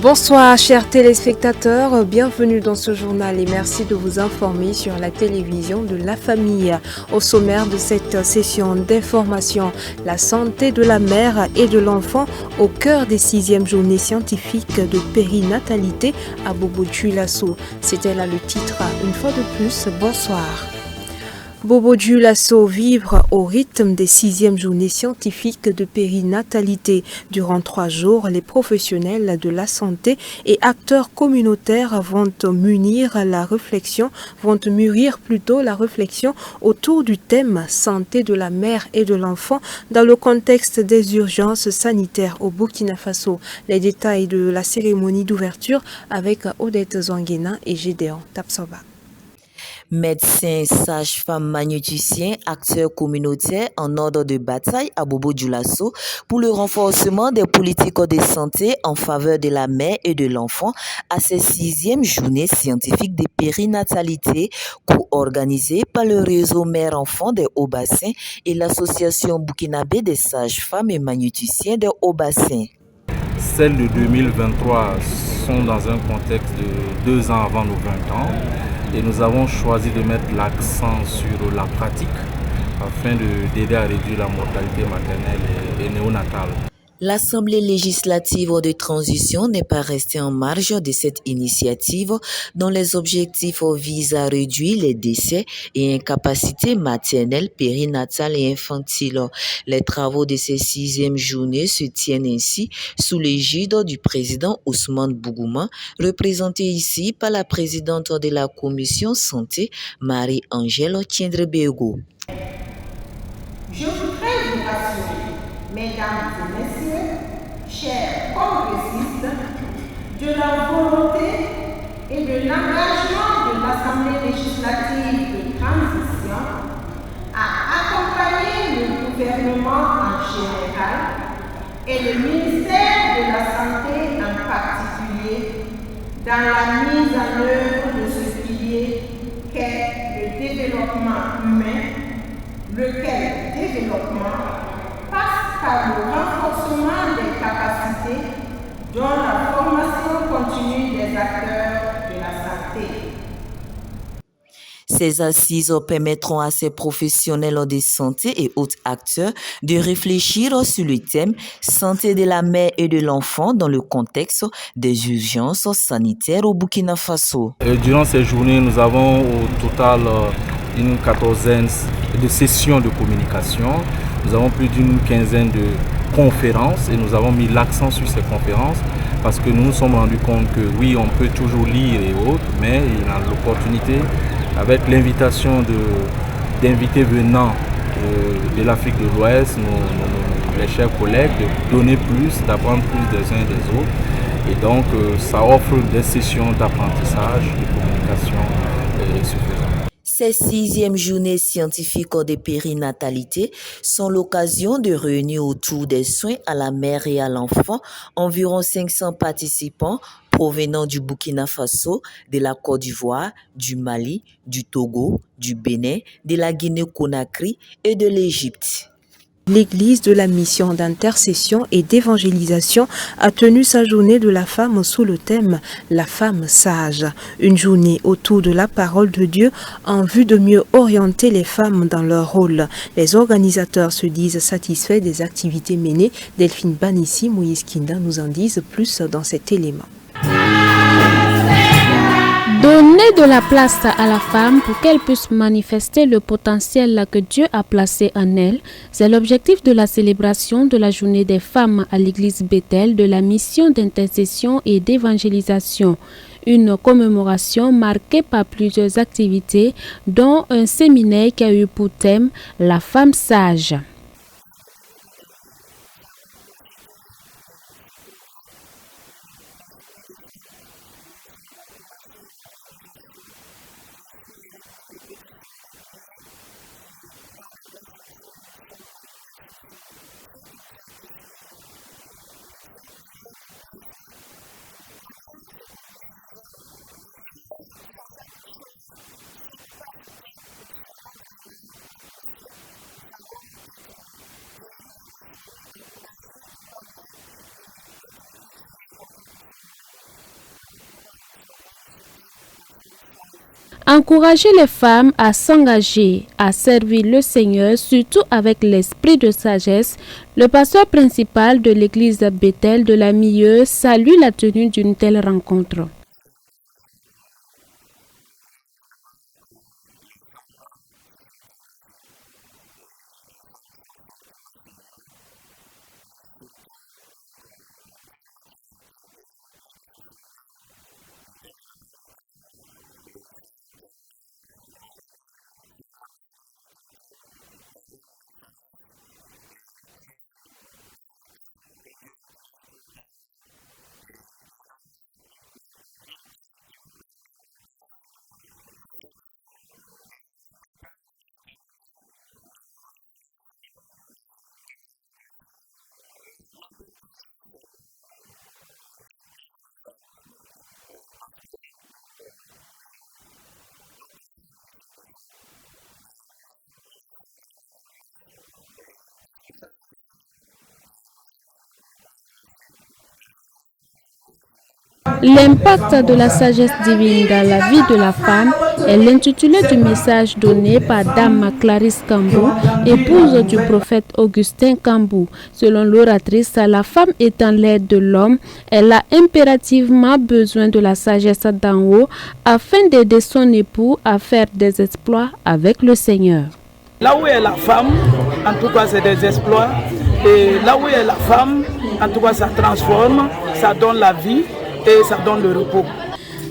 Bonsoir chers téléspectateurs, bienvenue dans ce journal et merci de vous informer sur la télévision de la famille. Au sommaire de cette session d'information, la santé de la mère et de l'enfant au cœur des 6e journées scientifiques de périnatalité à Bobo Dioulasso. C'était là le titre. Une fois de plus, bonsoir. Bobo Dioulasso vivre au rythme des 6e journées scientifiques de périnatalité. Durant 3 jours, les professionnels de la santé et acteurs communautaires vont mûrir la réflexion autour du thème santé de la mère et de l'enfant dans le contexte des urgences sanitaires au Burkina Faso. Les détails de la cérémonie d'ouverture avec Odette Zwanguena et Gédéon Tapsoba. Médecins, sages-femmes, manuteniciens, acteurs communautaires en ordre de bataille à Bobo Dioulasso pour le renforcement des politiques de santé en faveur de la mère et de l'enfant à ces 6e journées scientifiques de périnatalité co-organisées par le réseau mère-enfant des Hauts-Bassins et l'association burkinabé des sages-femmes et manuteniciens des Hauts-Bassins. Celles de 2023 sont dans un contexte de 2 ans avant nos 20 ans. Et nous avons choisi de mettre l'accent sur la pratique afin d'aider à réduire la mortalité maternelle et néonatale. L'Assemblée législative de transition n'est pas restée en marge de cette initiative dont les objectifs visent à réduire les décès et incapacités maternelles, périnatales et infantiles. Les travaux de ces 6e journées se tiennent ainsi sous l'égide du président Ousmane Bougouma, représenté ici par la présidente de la commission santé, Marie-Angèle Tiendrebego. Je voudrais vous rassurer, mesdames et messieurs, chers congressistes, de la volonté et de l'engagement de l'Assemblée législative de transition à accompagner le gouvernement en général et le ministère de la Santé en particulier dans la mise en œuvre de ce pilier qu'est le développement humain, lequel développement passe par le renforcement des capacités dont la formation continue des acteurs de la santé. Ces assises permettront à ces professionnels de santé et autres acteurs de réfléchir sur le thème santé de la mère et de l'enfant dans le contexte des urgences sanitaires au Burkina Faso. Durant ces journées, nous avons au total une 14aine de sessions de communication. Nous avons plus d'une 15aine de conférences et nous avons mis l'accent sur ces conférences parce que nous nous sommes rendus compte que oui, on peut toujours lire et autres, mais il y a l'opportunité avec l'invitation d'invités venant de l'Afrique de l'Ouest, les chers collègues, de donner plus, d'apprendre plus des uns et des autres. Et donc, ça offre des sessions d'apprentissage, de communication suffisantes. Ces 6e journées scientifiques de périnatalité sont l'occasion de réunir autour des soins à la mère et à l'enfant environ 500 participants provenant du Burkina Faso, de la Côte d'Ivoire, du Mali, du Togo, du Bénin, de la Guinée-Conakry et de l'Égypte. L'Église de la mission d'intercession et d'évangélisation a tenu sa journée de la femme sous le thème « La femme sage ». Une journée autour de la parole de Dieu en vue de mieux orienter les femmes dans leur rôle. Les organisateurs se disent satisfaits des activités menées. Delphine Banissi, Moïse Kinda nous en disent plus dans cet élément. Donner de la place à la femme pour qu'elle puisse manifester le potentiel que Dieu a placé en elle, c'est l'objectif de la célébration de la journée des femmes à l'église Bethel de la mission d'intercession et d'évangélisation. Une commémoration marquée par plusieurs activités, dont un séminaire qui a eu pour thème « La femme sage ». Encourager les femmes à s'engager, à servir le Seigneur, surtout avec l'esprit de sagesse, le pasteur principal de l'église Bethel de la Milleuse salue la tenue d'une telle rencontre. L'impact de la sagesse divine dans la vie de la femme est l'intitulé du message donné par Dame Clarisse Kambou, épouse du prophète Augustin Kambou. Selon l'oratrice, la femme étant l'aide de l'homme, elle a impérativement besoin de la sagesse d'en haut afin d'aider son époux à faire des exploits avec le Seigneur. Là où est la femme, en tout cas c'est des exploits. Et là où est la femme, en tout cas ça transforme, ça donne la vie et ça donne le repos.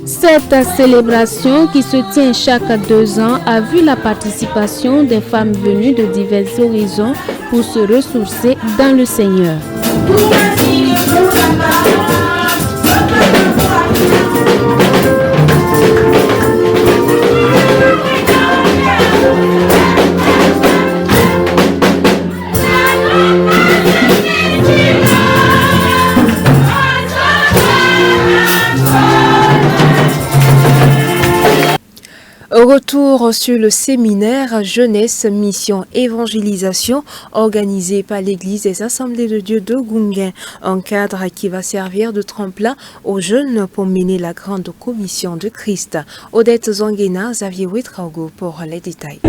Cette célébration qui se tient chaque 2 ans a vu la participation des femmes venues de divers horizons pour se ressourcer dans le Seigneur. Retour sur le séminaire Jeunesse Mission Évangélisation organisé par l'Église des Assemblées de Dieu de Gunguen, un cadre qui va servir de tremplin aux jeunes pour mener la grande commission de Christ. Odette Zonguena, Xavier Ouetraogo pour les détails.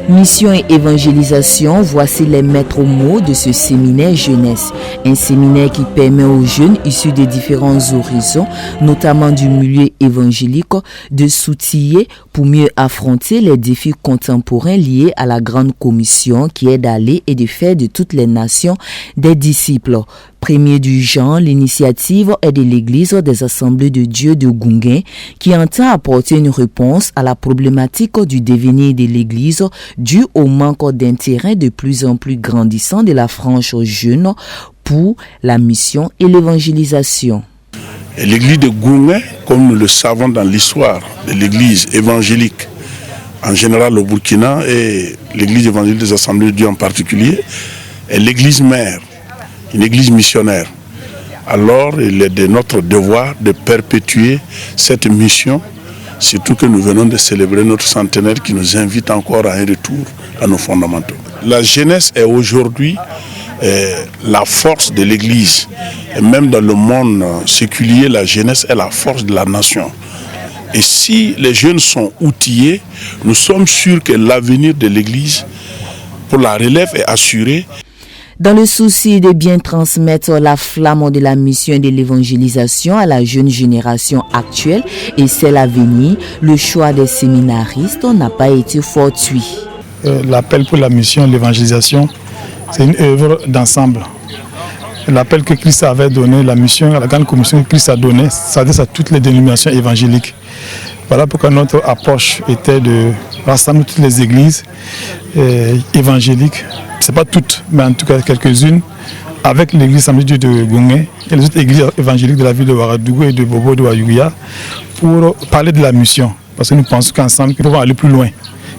Mission et évangélisation, voici les maîtres mots de ce séminaire jeunesse. Un séminaire qui permet aux jeunes issus de différents horizons, notamment du milieu évangélique, de s'outiller pour mieux affronter les défis contemporains liés à la grande commission qui est d'aller et de faire de toutes les nations des disciples. Premier du genre, l'initiative est de l'Église des Assemblées de Dieu de Gunguen qui entend apporter une réponse à la problématique du devenir de l'Église due au manque d'intérêt de plus en plus grandissant de la frange jeune pour la mission et l'évangélisation. L'Église de Gunguen, comme nous le savons dans l'histoire de l'Église évangélique en général au Burkina et l'Église évangélique des Assemblées de Dieu en particulier, est l'Église mère, une église missionnaire. Alors il est de notre devoir de perpétuer cette mission, surtout que nous venons de célébrer notre centenaire qui nous invite encore à un retour à nos fondamentaux. La jeunesse est aujourd'hui la force de l'église. Et même dans le monde séculier, la jeunesse est la force de la nation. Et si les jeunes sont outillés, nous sommes sûrs que l'avenir de l'église pour la relève est assuré. Dans le souci de bien transmettre la flamme de la mission et de l'évangélisation à la jeune génération actuelle et celle à venir, le choix des séminaristes n'a pas été fortuit. L'appel pour la mission et l'évangélisation, c'est une œuvre d'ensemble. L'appel que Christ avait donné, la mission, la grande commission que Christ a donnée, ça s'adresse à toutes les dénominations évangéliques. Voilà pourquoi notre approche était de rassembler toutes les églises évangéliques. Ce n'est pas toutes, mais en tout cas quelques-unes, avec l'église Assemblée de Dieu de Gunguen et les autres églises évangéliques de la ville de Ouagadougou et de Bobo de Wayouya pour parler de la mission. Parce que nous pensons qu'ensemble, nous pouvons aller plus loin,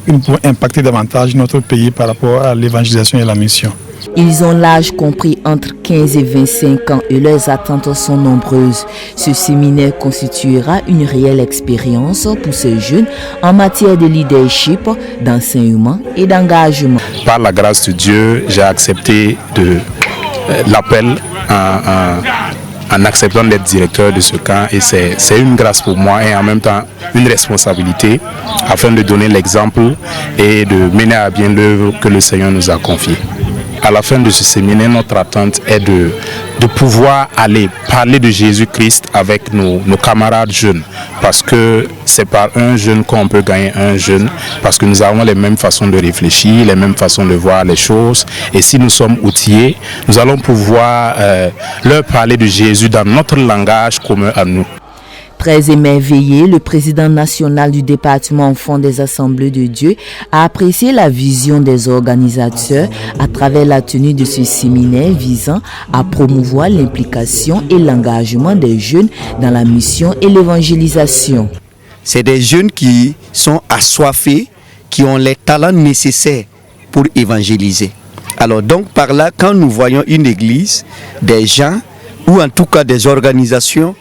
que nous pouvons impacter davantage notre pays par rapport à l'évangélisation et la mission. Ils ont l'âge compris entre 15 et 25 ans et leurs attentes sont nombreuses. Ce séminaire constituera une réelle expérience pour ces jeunes en matière de leadership, d'enseignement et d'engagement. Par la grâce de Dieu, j'ai accepté l'appel en acceptant d'être directeur de ce camp et c'est une grâce pour moi et en même temps une responsabilité afin de donner l'exemple et de mener à bien l'œuvre que le Seigneur nous a confiée. À la fin de ce séminaire, notre attente est de pouvoir aller parler de Jésus-Christ avec nos camarades jeunes. Parce que c'est par un jeune qu'on peut gagner un jeune. Parce que nous avons les mêmes façons de réfléchir, les mêmes façons de voir les choses. Et si nous sommes outillés, nous allons pouvoir leur parler de Jésus dans notre langage commun à nous. Très émerveillé, le président national du département enfants des Assemblées de Dieu a apprécié la vision des organisateurs à travers la tenue de ce séminaire visant à promouvoir l'implication et l'engagement des jeunes dans la mission et l'évangélisation. C'est des jeunes qui sont assoiffés, qui ont les talents nécessaires pour évangéliser. Alors donc par là, quand nous voyons une église, des gens ou en tout cas des organisations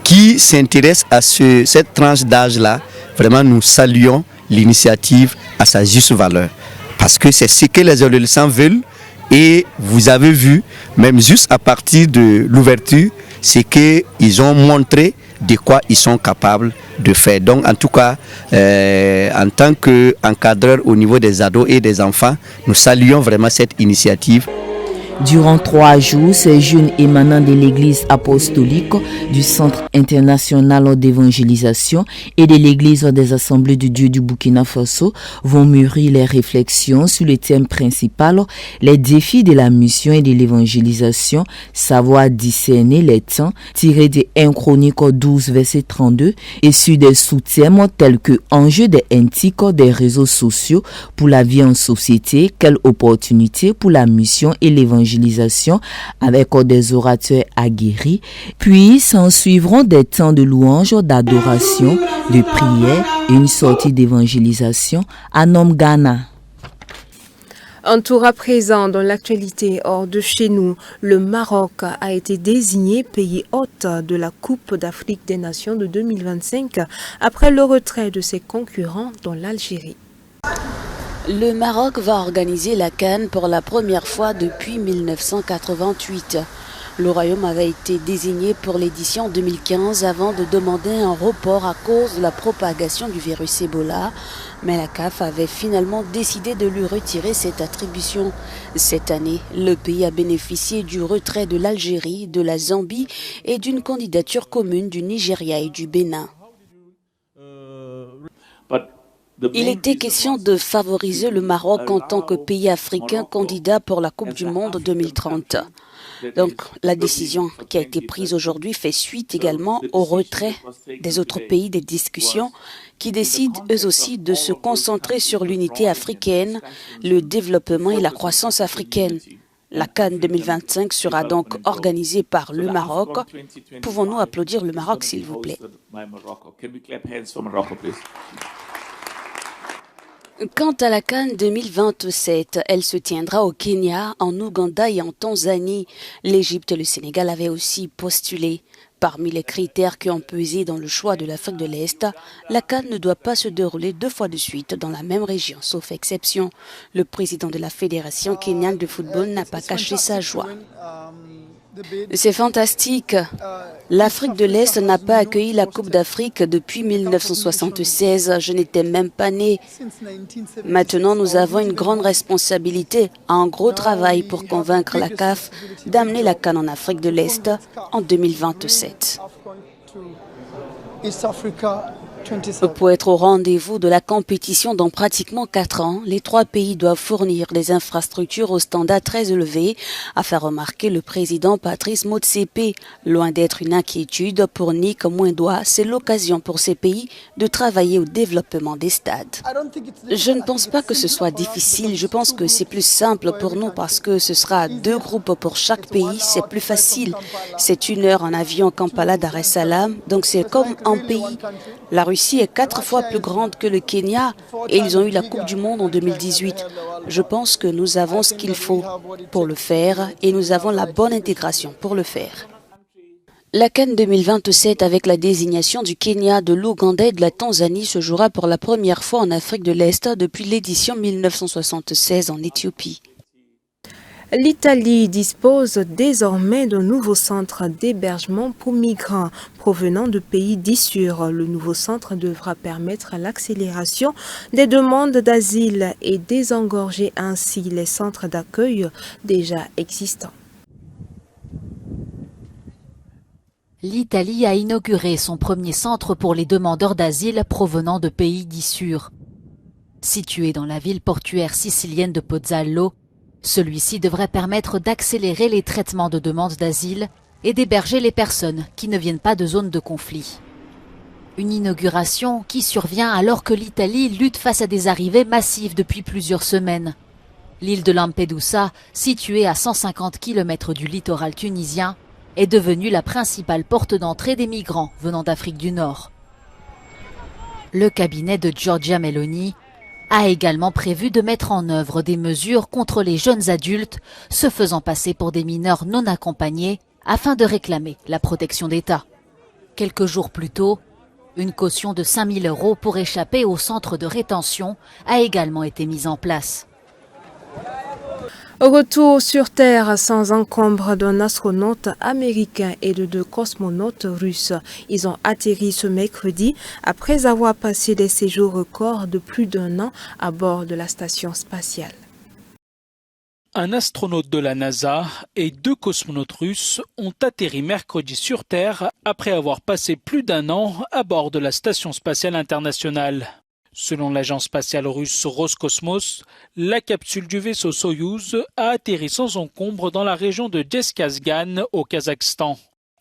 qui s'intéressent à cette tranche d'âge-là, vraiment nous saluons l'initiative à sa juste valeur. Parce que c'est ce que les adolescents veulent et vous avez vu, même juste à partir de l'ouverture, c'est qu'ils ont montré de quoi ils sont capables de faire. Donc en tout cas, en tant qu'encadreur au niveau des ados et des enfants, nous saluons vraiment cette initiative. Durant 3 jours, ces jeunes émanant de l'Église apostolique, du Centre international d'évangélisation et de l'Église des Assemblées de Dieu du Burkina Faso vont mûrir les réflexions sur le thème principal, les défis de la mission et de l'évangélisation, savoir discerner les temps, tiré de 1 Chronique 12, verset 32, et sur des sous-thèmes tels que enjeux des éthiques des réseaux sociaux pour la vie en société, quelles opportunités pour la mission et l'évangélisation avec des orateurs aguerris, puis s'en suivront des temps de louange, d'adoration, de prière et une sortie d'évangélisation à Nom Ghana. Un tour à présent dans l'actualité hors de chez nous. Le Maroc a été désigné pays hôte de la Coupe d'Afrique des Nations de 2025 après le retrait de ses concurrents dont l'Algérie. Le Maroc va organiser la CAN pour la première fois depuis 1988. Le Royaume avait été désigné pour l'édition 2015 avant de demander un report à cause de la propagation du virus Ebola. Mais la CAF avait finalement décidé de lui retirer cette attribution. Cette année, le pays a bénéficié du retrait de l'Algérie, de la Zambie et d'une candidature commune du Nigeria et du Bénin. Il était question de favoriser le Maroc en tant que pays africain candidat pour la Coupe du Monde 2030. Donc, la décision qui a été prise aujourd'hui fait suite également au retrait des autres pays des discussions qui décident eux aussi de se concentrer sur l'unité africaine, le développement et la croissance africaine. La CAN 2025 sera donc organisée par le Maroc. Pouvons-nous applaudir le Maroc, s'il vous plaît? Quant à la CAN 2027, elle se tiendra au Kenya, en Ouganda et en Tanzanie. L'Égypte et le Sénégal avaient aussi postulé. Parmi les critères qui ont pesé dans le choix de l'Afrique de l'Est, la CAN ne doit pas se dérouler 2 fois de suite dans la même région, sauf exception. Le président de la Fédération kenyane de football n'a pas caché sa joie. C'est fantastique. L'Afrique de l'Est n'a pas accueilli la Coupe d'Afrique depuis 1976. Je n'étais même pas né. Maintenant, nous avons une grande responsabilité, un gros travail pour convaincre la CAF d'amener la CAN en Afrique de l'Est en 2027. Pour être au rendez-vous de la compétition dans pratiquement 4 ans, les 3 pays doivent fournir des infrastructures au standard très élevé, a fait remarquer le président Patrice Motsepe. Loin d'être une inquiétude pour Nick Mwendwa, c'est l'occasion pour ces pays de travailler au développement des stades. Je ne pense pas que ce soit difficile, je pense que c'est plus simple pour nous parce que ce sera 2 groupes pour chaque pays, c'est plus facile. C'est 1 heure en avion Kampala Dar es Salaam, donc c'est comme un pays. La Russie est 4 fois plus grande que le Kenya et ils ont eu la Coupe du Monde en 2018. Je pense que nous avons ce qu'il faut pour le faire et nous avons la bonne intégration pour le faire. La CAN 2027 avec la désignation du Kenya, de l'Ouganda et de la Tanzanie se jouera pour la première fois en Afrique de l'Est depuis l'édition 1976 en Éthiopie. L'Italie dispose désormais d'un nouveau centre d'hébergement pour migrants provenant de pays dits sûrs. Le nouveau centre devra permettre l'accélération des demandes d'asile et désengorger ainsi les centres d'accueil déjà existants. L'Italie a inauguré son premier centre pour les demandeurs d'asile provenant de pays dits sûrs. Situé dans la ville portuaire sicilienne de Pozzallo, celui-ci devrait permettre d'accélérer les traitements de demandes d'asile et d'héberger les personnes qui ne viennent pas de zones de conflit. Une inauguration qui survient alors que l'Italie lutte face à des arrivées massives depuis plusieurs semaines. L'île de Lampedusa, située à 150 km du littoral tunisien, est devenue la principale porte d'entrée des migrants venant d'Afrique du Nord. Le cabinet de Giorgia Meloni a également prévu de mettre en œuvre des mesures contre les jeunes adultes se faisant passer pour des mineurs non accompagnés afin de réclamer la protection d'État. Quelques jours plus tôt, une caution de 5 000 € pour échapper au centre de rétention a également été mise en place. Retour sur Terre sans encombre d'un astronaute américain et de 2 cosmonautes russes. Ils ont atterri ce mercredi après avoir passé des séjours records de plus d'1 an à bord de la station spatiale. Un astronaute de la NASA et 2 cosmonautes russes ont atterri mercredi sur Terre après avoir passé plus d'1 an à bord de la station spatiale internationale. Selon l'agence spatiale russe Roscosmos, la capsule du vaisseau Soyouz a atterri sans encombre dans la région de Djezkazgan au Kazakhstan.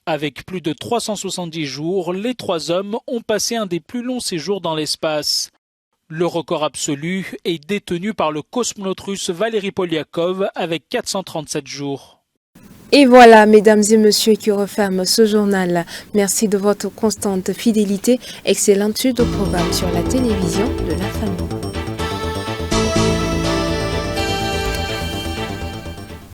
Avec plus de 370 jours, les 3 hommes ont passé un des plus longs séjours dans l'espace. Le record absolu est détenu par le cosmonaute russe Valery Polyakov avec 437 jours. Et voilà, mesdames et messieurs, qui referme ce journal. Merci de votre constante fidélité. Excellente suite au programme sur la télévision de la famille.